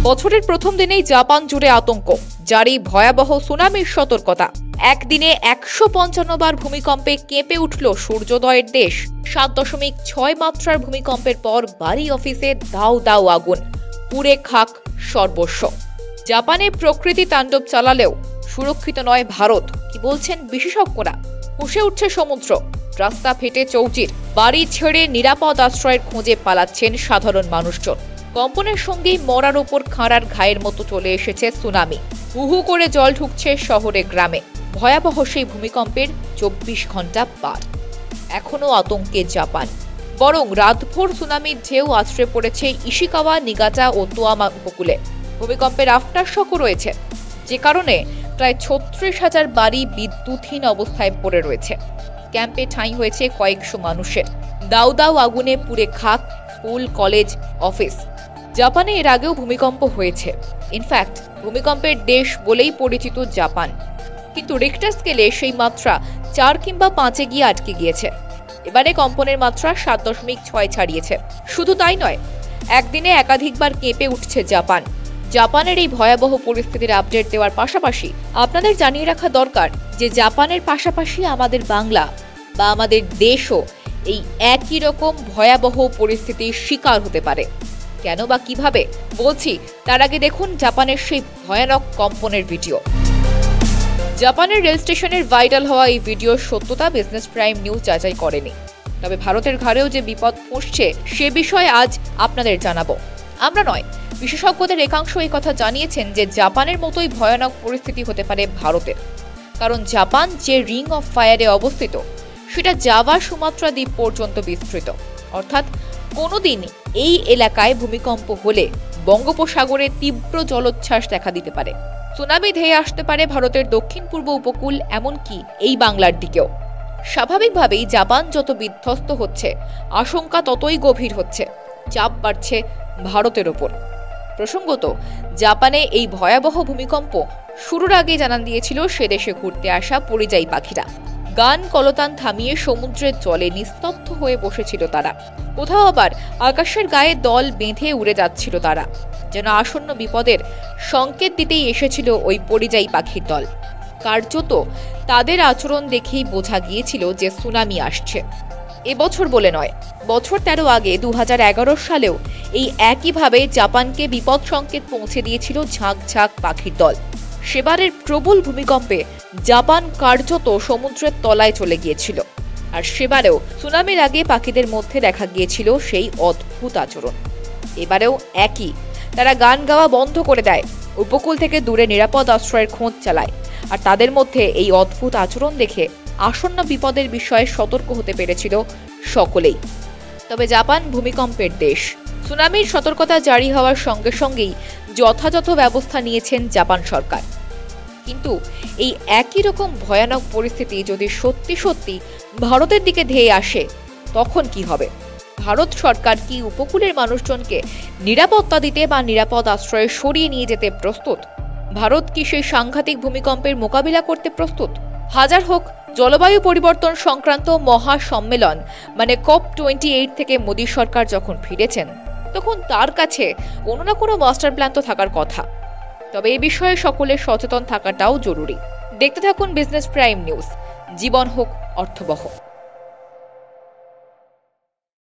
বছরের প্রথম দিনেই জাপান জুড়ে আতঙ্ক, জারি ভয়াবহ সুনামির সতর্কতা। একদিনে 155 বার ভূমিকম্পে কেঁপে উঠল সূর্যোদয়ের দেশ। 7.6 মাত্রার ভূমিকম্পের পর বাড়ি অফিসে দাউ দাউ আগুন, পুড়ে খাক সর্বস্ব। জাপানে প্রকৃতি তাণ্ডব চালালেও সুরক্ষিত নয় ভারত, কি বলছেন বিশেষজ্ঞরা? ফুঁসে উঠছে সমুদ্র, রাস্তা ফেটে চৌচির, বাড়ি ছেড়ে নিরাপদ আশ্রয়ের খোঁজে পালাচ্ছেন সাধারণ মানুষজন। কম্পনের সঙ্গেই মরার ওপর খাঁড়ার ঘায়ের মতো চলে এসেছে সুনামি। হুহু করে জল ঢুকছে শহরে গ্রামে। ভয়াবহ সেই ভূমিকম্পের 24 ঘন্টা পার। এখনো আতঙ্কে জাপান, বরং রাতভর সুনামির ঢেউ আছড়ে পড়েছে ইশিকাওয়া, নিগাটা ও তোয়ামা উপকূলে। ভূমিকম্পের আফটার শকও রয়েছে, যে কারণে প্রায় 36,000 বাড়ি বিদ্যুৎহীন অবস্থায় পড়ে রয়েছে। ক্যাম্পে ঠাঁই হয়েছে কয়েকশো মানুষের। দাউ দাউ আগুনে পুড়ে খাক স্কুল, কলেজ, অফিস। জাপানে এর আগেও ভূমিকম্প হয়েছে। ইনফ্যাক্ট ভূমিকম্পের দেশ বলেই পরিচিত জাপান, কিন্তু রিক্টার স্কেলে সেই মাত্রা 4 কিংবা 5-এ গিয়ে আটকে গিয়েছে। এবারে কম্পনের মাত্রা 7.6 ছাড়িয়েছে। শুধু তাই নয়, একদিনে একাধিকবার কেঁপে উঠছে জাপান। জাপানের এই ভয়াবহ পরিস্থিতির আপডেট দেওয়ার পাশাপাশি আপনাদের জানিয়ে রাখা দরকার যে জাপানের পাশাপাশি আমাদের বাংলা বা আমাদের দেশও এই একই রকম ভয়াবহ পরিস্থিতির শিকার হতে পারে। কেন বা কিভাবে বলছি, তার আগে দেখুন জাপানের সেই ভয়ানক কম্পনের ভিডিও। জাপানের রেল স্টেশনের ভাইরাল হওয়া এই ভিডিওর সত্যতা বিজনেস প্রাইম নিউজ যাচাই করেনি। তবে ভারতের ঘাড়েও যে বিপদ ফুঁসছে সে বিষয়ে আজ আপনাদের জানাবো। আমরা নয়, বিশেষজ্ঞদের একাংশ এই কথা জানিয়েছেন যে জাপানের মতোই ভয়ানক পরিস্থিতি হতে পারে ভারতের। কারণ জাপান যে রিং অফ ফায়ারে অবস্থিত সেটা জাভা সুমাত্রা দ্বীপ পর্যন্ত বিস্তৃত। অর্থাৎ কোনোদিন এই এলাকায় ভূমিকম্প হলে বঙ্গোপসাগরে তীব্র জলোচ্ছ্বাস দেখা দিতে পারে। সুনামি ধেয়ে আসতে পারে ভারতের দক্ষিণ পূর্ব উপকূল, এমনকি এই বাংলার দিকেও। স্বাভাবিকভাবেই জাপান যত বিধ্বস্ত হচ্ছে, আশঙ্কা ততই গভীর হচ্ছে, চাপ বাড়ছে ভারতের ওপর। প্রসঙ্গত, জাপানে এই ভয়াবহ ভূমিকম্প শুরুর আগে জানান দিয়েছিল সে দেশে ঘুরতে আসা পরিযায়ী পাখিরা। গান কলতান থামিয়ে সমুদ্রের জলে নিস্তব্ধ হয়ে বসেছিল তারা। কোথাও আবার আকাশের গায়ে দল বেঁধে উড়ে যাচ্ছিল তারা, যেন আসন্ন বিপদের সংকেত দিতেই এসেছিল ওই পরিযায়ী পাখির দল। কার্যত তাদের আচরণ দেখেই বোঝা গিয়েছিল যে সুনামি আসছে। এবছর বলে নয়, বছর 13 আগে 2011 সালেও এই একইভাবে জাপানকে বিপদ সংকেত পৌঁছে দিয়েছিল ঝাঁক ঝাঁক পাখির দল। সেবারের প্রবল ভূমিকম্পে জাপান কার্যত সমুদ্রের তলায় চলে গিয়েছিল। আর সেবারেও সুনামির আগে পাখিদের মধ্যে দেখা গিয়েছিল সেই অদ্ভুত আচরণ। এবারেও একই, তারা গান গাওয়া বন্ধ করে দেয়, উপকূল থেকে দূরে নিরাপদ আশ্রয়ের খোঁজ চালায়। আর তাদের মধ্যে এই অদ্ভুত আচরণ দেখে আসন্ন বিপদের বিষয়ে সতর্ক হতে পেরেছিল সকলেই। তবে জাপান ভূমিকম্পের দেশ। সুনামির সতর্কতা জারি হওয়ার সঙ্গে সঙ্গেই যথাযথ ব্যবস্থা নিয়েছেন জাপান সরকার। কিন্তু এই একই রকম ভয়ানক পরিস্থিতি যদি সত্যি সত্যি ভারতের দিকে ধেয়ে আসে, তখন কি হবে? ভারত সরকার কি উপকূলের মানুষজনকে নিরাপত্তা দিতে বা নিরাপদ আশ্রয়ে সরিয়ে নিয়ে যেতে প্রস্তুত? ভারত কি সেই সাংঘাতিক ভূমিকম্পের মোকাবিলা করতে প্রস্তুত? হাজার হোক, জলবায়ু পরিবর্তন সংক্রান্ত মহা সম্মেলন মানে COP28 থেকে মোদী সরকার যখন ফিরেছেন, তখন তার কাছে কোনো না কোনো মাস্টার প্ল্যান তো থাকার কথা। তবে এই বিষয়ে সকলের সচেতন থাকাটাও জরুরি। দেখতে থাকুন বিজনেস প্রাইম নিউজ। জীবন হোক অর্থবহ।